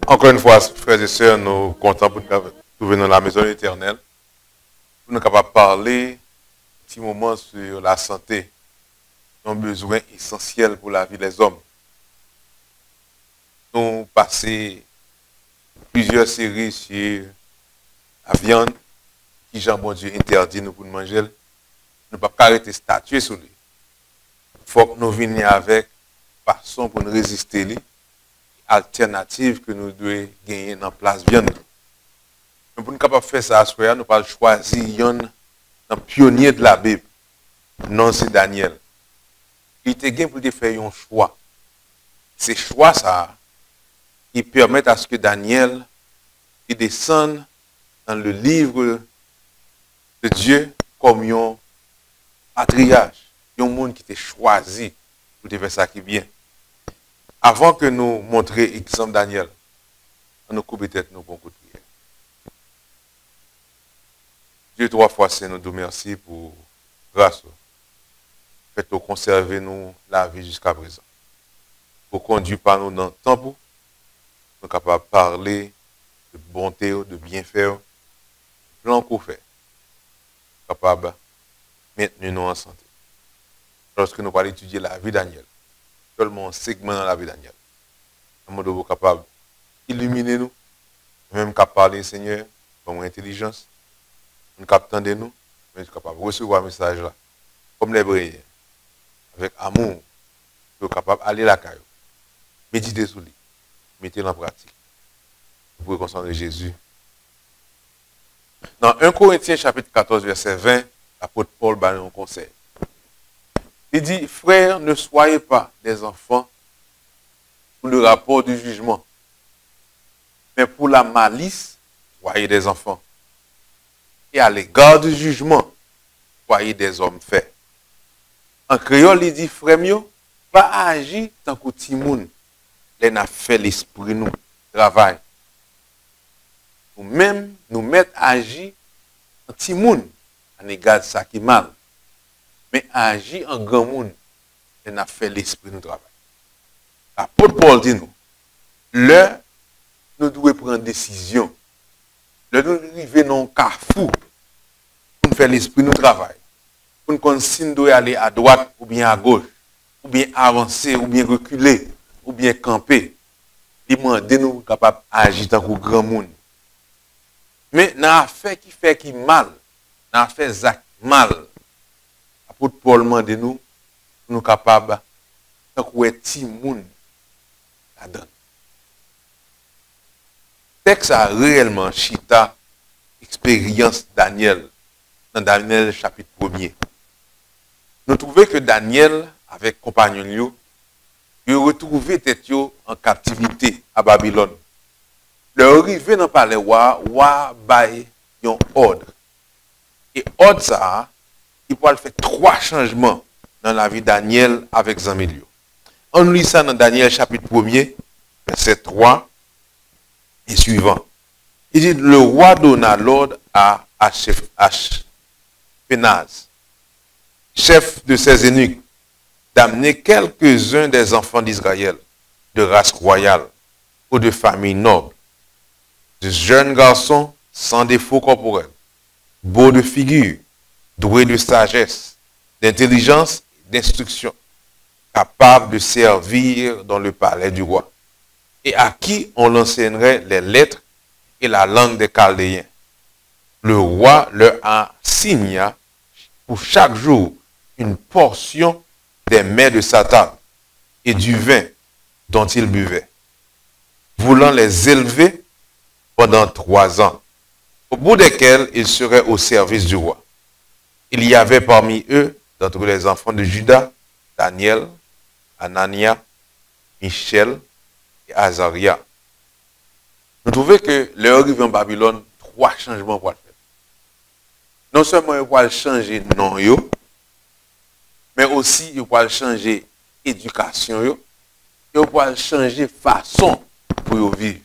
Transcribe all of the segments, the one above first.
Encore une fois, frères et sœurs, nous sommes contents pour nous trouver dans la maison éternelle. Pour nous capables de parler un petit moment sur la santé, un besoin essentiel pour la vie des hommes. Nous avons passé plusieurs séries sur la viande, qui Jean bon Dieu interdit nous pour nous manger. Nous ne pouvons pas arrêter de statuer sur lui. Il faut que nous venions avec façon pour nous résister lui. Alternative que nous devons gagner dans la place viande. Mais pour nous capables de faire ça, nous pas choisir un pionnier de la Bible. Non, c'est Daniel. Il était gain pour faire un choix. C'est choix ça qui permettent à ce que Daniel il descende dans le livre de Dieu comme un patriarche, un monde qui était choisi pour faire ça qui est bien. Avant que nous montrions l'exemple Daniel, nous coupons tête nous pour coup de prière. Dieu, 3 fois, c'est nous merci pour grâce. Faites-nous conserver nous la vie jusqu'à présent. Pour conduire par nous dans le temps, nous sommes capables de parler de bonté, de bienfait, de plan qu'on fait. Capables de maintenir nous en santé. Lorsque nous allons étudier la vie de Daniel, seulement un segment dans la vie de Daniel. Nous sommes capables d'illuminer nous, même capable de parler, Seigneur, comme intelligence, nous capable de nous, mais nous sommes capables de recevoir un message là, comme les Hébreux, avec amour, nous sommes capables d'aller la caillou, méditer sur lui, mettez en pratique. Vous pouvez concentrer Jésus. Dans 1 Corinthiens chapitre 14, verset 20, l'apôtre Paul donne un conseil. Il dit, frères, ne soyez pas des enfants pour le rapport du jugement, mais pour la malice, soyez des enfants. Et à l'égard du jugement, soyez des hommes faits. En créole, il dit, frère, pas agir tant que Timoun, les n'a fait l'esprit nous, travail. Nous-mêmes, nous mettons à agir en Timoun, en égard de ça qui est mal. Mais agir en grand monde, et n'a fait l'esprit nous travail. L'apôtre Paul dit nous, là, nous devons prendre une décision. Là, nous devons arriver dans un carrefour pour nous faire l'esprit nous travail. Pour nous consigner de aller à droite ou bien à gauche, ou bien avancer, ou bien reculer, ou bien camper. Demandez nous capables d'agir dans le grand monde. Mais dans l'affaire qui fait qui mal, dans l'affaire Zach mal, l'apôtre Paul demande nous, nous capables de faire petit monde là-dedans. Le texte a réellement chita expérience Daniel dans Daniel chapitre 1er. Nous trouvons que Daniel, avec compagnon, il a retrouvé tête en captivité à Babylone. Le arrivé dans le palais roi bail un ordre. Et ordre ça, il peut faire 3 changements dans la vie de Daniel avec Zamilio. On lit ça dans Daniel chapitre 1er, verset 3 et suivant. Il dit, le roi donna l'ordre à Ashpenaz, chef de ses eunuques, d'amener quelques-uns des enfants d'Israël, de race royale ou de famille noble, de jeunes garçons sans défaut corporel, beaux de figure, doués de sagesse, d'intelligence et d'instruction, capables de servir dans le palais du roi, et à qui on enseignerait les lettres et la langue des Chaldéens. Le roi leur assigna pour chaque jour une portion des mets de sa table et du vin dont ils buvaient, voulant les élever pendant 3 ans, au bout desquels ils seraient au service du roi. Il y avait parmi eux, d'entre les enfants de Juda, Daniel, Anania, Michel et Azaria. Nous trouvons que leur arrivée en Babylone, 3 changements pour le faire. Non seulement ils vont changer nom, mais aussi ils vont changer éducation, ils vont changer façon pour vivre.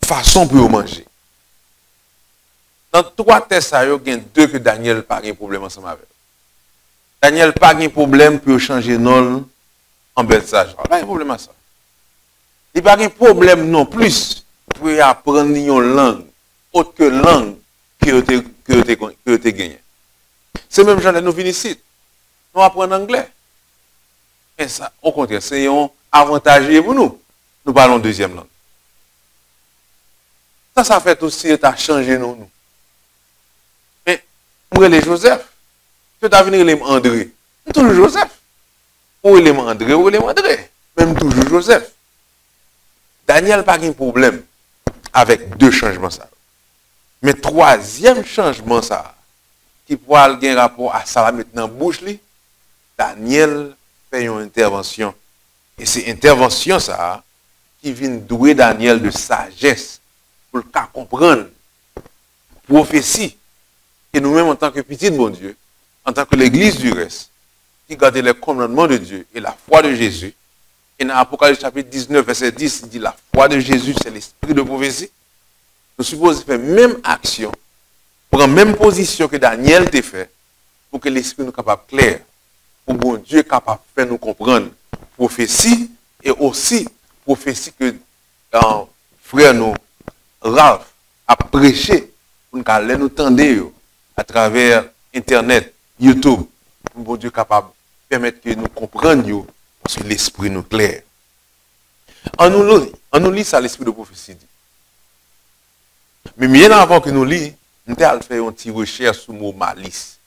Façon pour manger. Dans 3 tests, il y a 2 que Daniel n'a pas de problème ensemble avec. Daniel n'a pas de problème pour changer nom en Belshazzar. Pas de problème à ça. Il n'y a pas de problème non plus pour apprendre une langue, autre que langue que tu gagné. C'est même genre nous venons ici, nous apprenons anglais. Mais ça, au contraire, c'est un avantage pour nous. Nous parlons deuxième langue. Ça fait aussi, ça a changé nous. Mais, moi, les Joseph, tu as venu les André. Toujours Joseph. Ou les André, ou les André. Même toujours Joseph. Daniel n'a pas de problème avec deux changements. Ça. Mais troisième changement, ça, qui pourrait avoir un rapport à ça maintenant bouche, Daniel fait une intervention. Et c'est intervention, ça, qui vient douer Daniel de sagesse pour le cas comprendre prophétie. Et nous-mêmes, en tant que petit bon Dieu, en tant que l'église du reste, qui garde les commandements de Dieu et la foi de Jésus, et dans Apocalypse chapitre 19, verset 10, il dit la foi de Jésus, c'est l'esprit de prophétie. Nous supposons faire même action, prendre même position que Daniel t'a fait, pour que l'esprit nous capable clair, pour que bon Dieu est capable de faire nous comprendre prophétie, et aussi prophétie que frère nous, Ralph, a prêché, pour nous aller nous tendre à travers Internet, YouTube, pour que bon Dieu est capable de permettre que nous comprenions, parce que l'esprit nous clair. On nous lit ça, l'esprit de prophétie dit. Mais bien avant que nous lisons, nous allons faire une petite recherche sur le mot malice.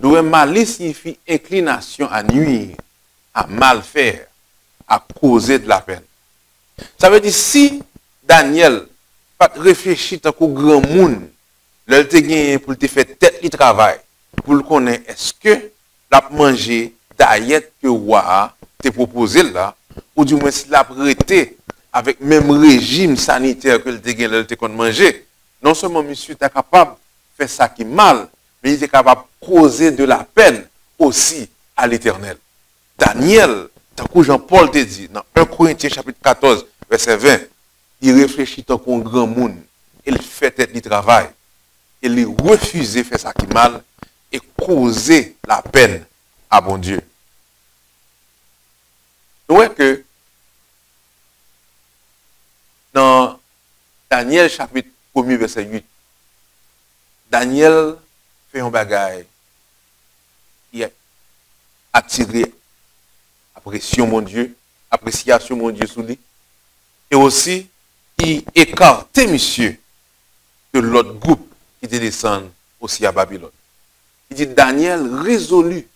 Le malice signifie inclination à nuire, à mal faire, à causer de la peine. Ça veut dire si Daniel pas réfléchir tant qu'au grand monde, l'el te gagné pour te faire tête du travail, pour le connaître est-ce que l'a manger d'ailleurs que roi te proposé là, ou du moins s'il a prêté avec même régime sanitaire que le te gagné, l'el te qu'on manger. Non seulement monsieur est capable de faire ça qui est mal, mais il est capable de causer de la peine aussi à l'Éternel. Daniel, tant que Jean-Paul te dit, dans 1 Corinthiens chapitre 14, verset 20, il réfléchit tant qu'un grand monde, il fait tête du travail, il refuse de faire ça qui est mal et causer la peine à bon Dieu. Nous voyons que dans Daniel chapitre 1er verset 8, Daniel fait un bagage qui a attiré appréciation mon Dieu sous lui, et aussi qui écartait monsieur de l'autre groupe qui était descendu aussi à Babylone. Il dit Daniel résolut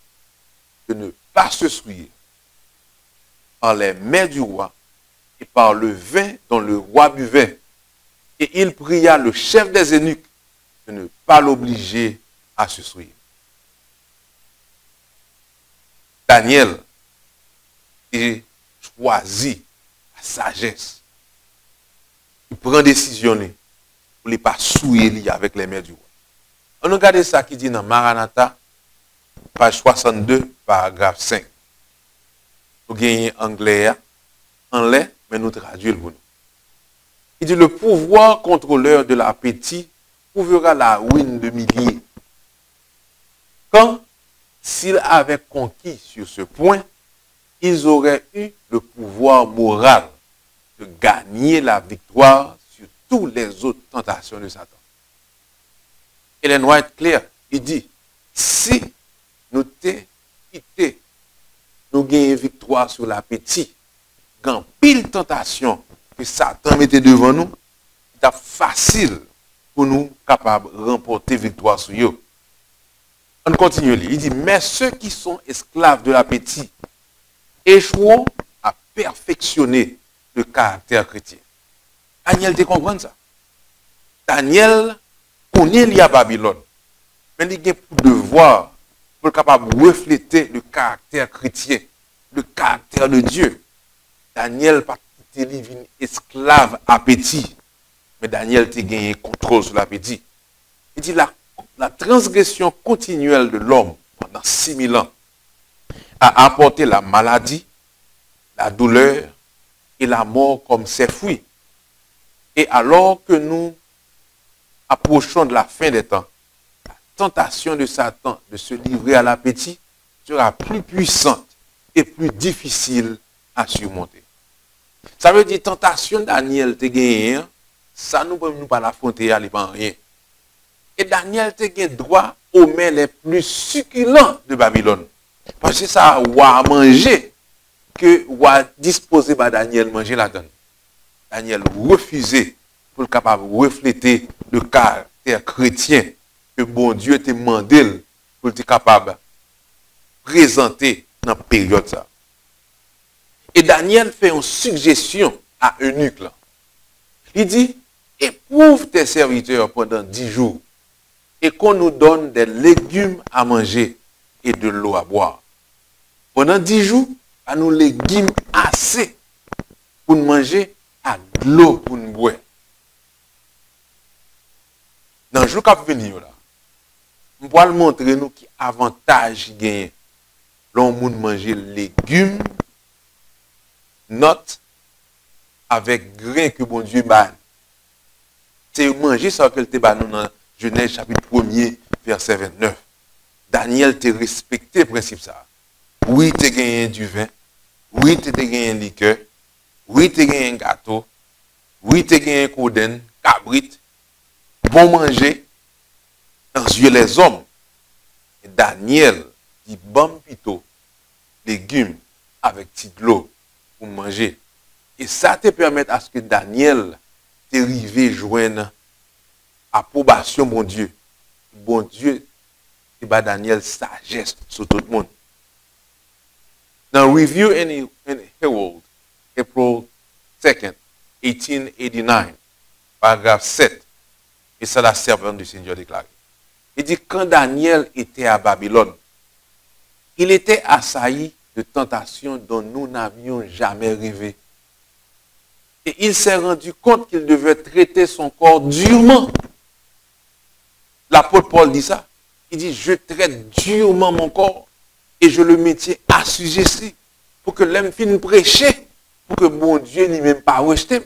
de ne pas se souiller par les mets du roi et par le vin dont le roi buvait. Et il pria le chef des eunuques de ne pas l'obliger à se souiller. Daniel est choisi la sagesse. Il prend décision pour ne pas souiller avec les mains du roi. On regarde ça qui dit dans Maranatha, page 62, paragraphe 5. Nous gagnons anglais, mais nous traduisons pour nous. Il dit le pouvoir contrôleur de l'appétit prouvera la ruine de milliers. Quand, s'ils avaient conquis sur ce point, ils auraient eu le pouvoir moral de gagner la victoire sur toutes les autres tentations de Satan. Ellen White clair, il dit, si nous t'es quitté, nous gagnons victoire sur l'appétit, quand pile tentation que Satan mettait devant nous, c'est facile pour nous capables de remporter victoire sur eux. On continue, il dit, mais ceux qui sont esclaves de l'appétit échouent à perfectionner le caractère chrétien. Daniel te comprend ça. Daniel connaît l'IA Babylone, mais il a pour devoir pour être capable de refléter le caractère chrétien, le caractère de Dieu. Daniel pas quitté esclave appétit, mais Daniel a gagné contrôle sur l'appétit. Il dit la transgression continuelle de l'homme pendant 6000 ans a apporté la maladie, la douleur et la mort comme ses fruits. Et alors que nous approchons de la fin des temps, la tentation de Satan de se livrer à l'appétit sera plus puissante et plus difficile à surmonter. Ça veut dire tentation Daniel te gagné, ça nous peut nous pas l'affronter, il pas rien. Et Daniel te gagné droit aux mets les plus succulents de Babylone. Parce que ça a manger que a disposé par Daniel manger la donne. Daniel refusait pour être capable de refléter le caractère chrétien que bon Dieu t'a demandé pour être capable de présenter dans la période ça. Et Daniel fait une suggestion à Eunuque. Il dit, éprouve tes serviteurs pendant 10 jours et qu'on nous donne des légumes à manger et de l'eau à boire. Pendant 10 jours, à nous légumes assez pour nous manger à l'eau pour nous boire. Dans le jour qui va venir, on va montrer nous qui avantage gagne l'on moun manger légumes, note avec grain que bon Dieu bat. C'est manger ça que te bat nous dans Genèse chapitre 1er verset 29. Daniel te respecté principe ça. Oui, tu as gagné du vin. Oui, tu as gagné un liqueur. Oui, tu as gagné un gâteau. Oui, tu as gagné un coden, cabrit. Bon manger dans les yeux les hommes. Et Daniel dit bon plutôt légumes avec petit de l'eau pour manger. Et ça te permet à ce que Daniel te rive joindre approbation bon Dieu. Bon Dieu, et bah Daniel sagesse sur tout le monde. Now, Review and Herald, April 2nd, 1889, paragraphe 7. Et ça, la servante du Seigneur déclaré. Il dit, quand Daniel était à Babylone, il était assailli de tentations dont nous n'avions jamais rêvé. Et il s'est rendu compte qu'il devait traiter son corps durement. L'apôtre Paul dit ça. Il dit, je traite durement mon corps. Et je le mettais assujetti pour que l'homme finisse prêcher, pour que bon Dieu n'y même pas rejeté.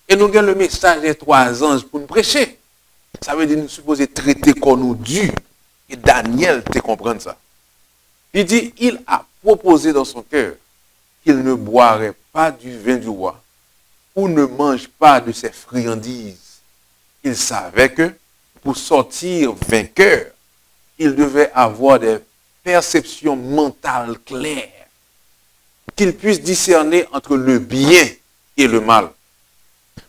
Et nous avons le message des 3 anges pour nous prêcher. Ça veut dire nous supposer traiter comme nous dû. Et Daniel te comprendre ça. Il dit, il a proposé dans son cœur qu'il ne boirait pas du vin du roi ou ne mange pas de ses friandises. Il savait que pour sortir vainqueur, il devait avoir des perception mentale claire, qu'il puisse discerner entre le bien et le mal.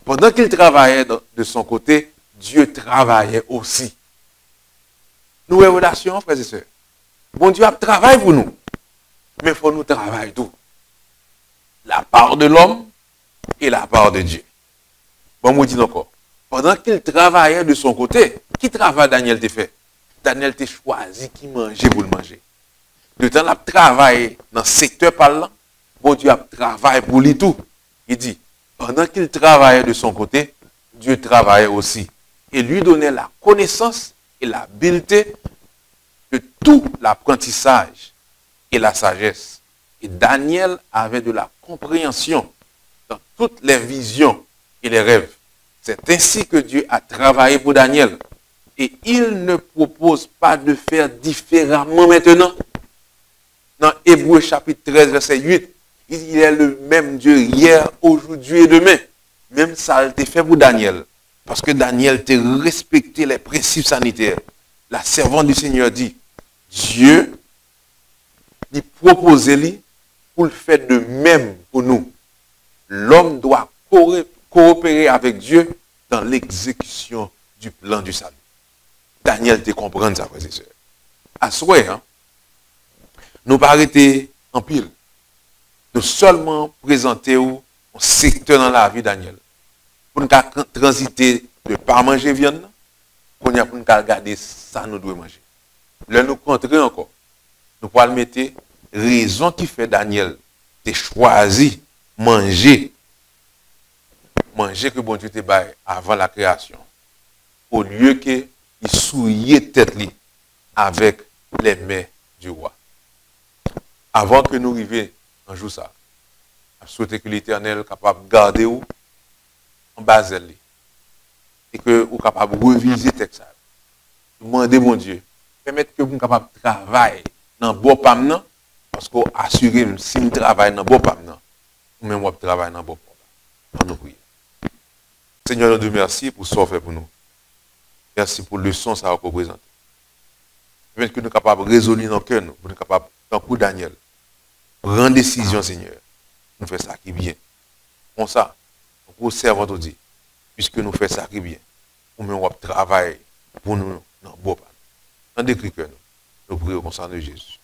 Pendant qu'il travaillait de son côté, Dieu travaillait aussi. Nous avons relation, frères et sœurs. Bon Dieu a travaillé pour nous, mais il faut nous travailler tout. La part de l'homme et la part de Dieu. Bon, moi dis encore. Pendant qu'il travaillait de son côté, qui travail Daniel t'a fait? Daniel t'a choisi qui mangeait pour le manger. Le temps qu'il travaille dans le secteur parlant, bon Dieu a travaillé pour lui tout. Il dit, pendant qu'il travaillait de son côté, Dieu travaillait aussi. Et lui donnait la connaissance et l'habileté de tout l'apprentissage et la sagesse. Et Daniel avait de la compréhension dans toutes les visions et les rêves. C'est ainsi que Dieu a travaillé pour Daniel. Et il ne propose pas de faire différemment maintenant. Dans Hébreux chapitre 13, verset 8, il est le même Dieu hier, aujourd'hui et demain. Même ça a été fait pour Daniel. Parce que Daniel a respecté les principes sanitaires. La servante du Seigneur dit, Dieu lui propose lui pour le faire de même pour nous. L'homme doit coopérer avec Dieu dans l'exécution du plan du salut. Daniel te comprend ça, frères et sœurs. À souhait, hein, nous pas arrêter en pile. Nous seulement présenter un secteur dans la vie de Daniel. Pour nous transiter de ne pas manger viande, pour nous regarder ça nous devons manger. Là, nous contrer encore. Nous pouvons mettre raison qui fait Daniel de choisir manger que bon Dieu te baille avant la création. Au lieu que il souillait tête avec les mains du roi. Avant que nous arrivions un jour ça, je souhaite que l'Éternel soit capable de garder vous en bas de lui. Et que vous soyez capable de reviser le texte. Demandez mon Dieu, permettre que vous soyez capable de travailler dans le bon pam, parce que assurez si vous travaillez dans le bon pam, ou même on travaille dans le bon pour nous prier. Seigneur, nous te remercions pour ce que fait pour nous. Merci pour le leçon que ça représente. Même que nous sommes capables de résoudre nos cœurs, nous sommes capables, tant que Daniel, prendre décision, Seigneur. Nous faisons ça qui est bien. Comme ça, pour servir tout dit, puisque nous faisons ça qui est bien, ou même on travaille pour nous dans le bon. Dans des cris que nous prions au nom de Jésus.